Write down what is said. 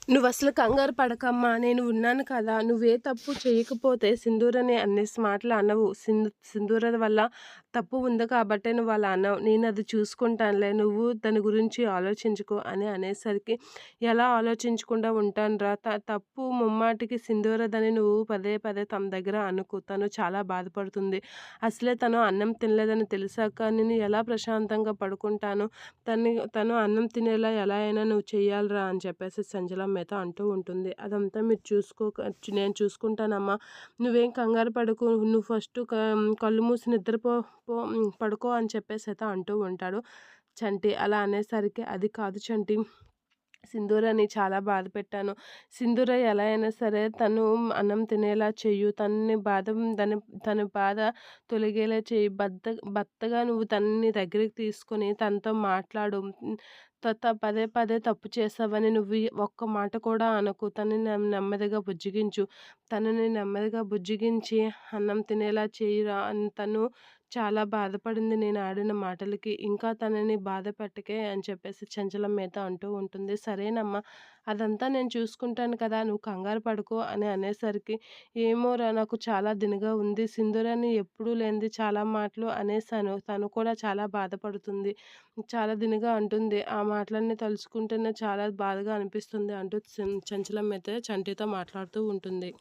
నువ్వసలు కంగారు పడకమ్మా! నేను ఉన్నాను కదా! నువ్వే తప్పు చేయకపోతే సింధూరని అన్నేసి మాటలు అనవు. సింధూర వల్ల తప్పు ఉంది కాబట్టే నువ్వలా అన్నావు. నేనది చూసుకుంటానులే. నువ్వు దాని గురించి ఆలోచించకు అని అనేసరికి, ఎలా ఆలోచించకుండా ఉంటానురా! తప్పు ముమ్మాటికి సింధూరదని నువ్వు పదే పదే తన దగ్గర అనకు. తను చాలా బాధపడుతుంది. అసలే తను అన్నం తినలేదని తెలిసాక నేను ఎలా ప్రశాంతంగా పడుకుంటాను? తను అన్నం తినేలా ఎలా అయినా నువ్వు చెయ్యాలిరా అని చెప్పేసి సంజలమ్మతో అంటూ ఉంటుంది. అదంతా మీరు నేను చూసుకుంటానమ్మా. నువ్వేం కంగారు పడకు. నువ్వు ఫస్టు కళ్ళు మూసి నిద్రపో పో పడుకో అని చెప్పేసైతే అంటూ ఉంటాడు చంటి. అలా అనేసరికి, అది కాదు చంటి, సింధూరని చాలా బాధ పెట్టాను. సింధూర ఎలా అయినా సరే తను అన్నం తినేలా చెయ్యు. తన బాధ తొలగేలా చెయ్యి. భర్తగా నువ్వు తనని దగ్గరికి తీసుకొని తనతో మాట్లాడు. పదే పదే తప్పు చేశావని నువ్వు ఒక్క మాట కూడా అనకు. తనని నెమ్మదిగా బుజ్జగించు. తనని నెమ్మదిగా బుజ్జగించి అన్నం తినేలా చెయ్యిరా. తను చాలా బాధపడింది నేను ఆడిన మాటలకి. ఇంకా తనని బాధ పెట్టకే అని చెప్పేసి చంచలమ్మతో అంటూ ఉంటుంది. సరేనమ్మా, అదంతా నేను చూసుకుంటాను కదా! నువ్వు కంగారు పడకు అని అనేసరికి, ఏమోరా నాకు చాలా దినగా ఉంది. సింధూరని ఎప్పుడూ లేనిది చాలా మాటలు అనేసాను. తను కూడా చాలా బాధపడుతుంది. చాలా దినగా అంటుంది. ఆ మాటలన్నీ తలుచుకుంటేనే చాలా బాధగా అనిపిస్తుంది అంటూ చంచలమైతే చంటితో మాట్లాడుతూ ఉంటుంది.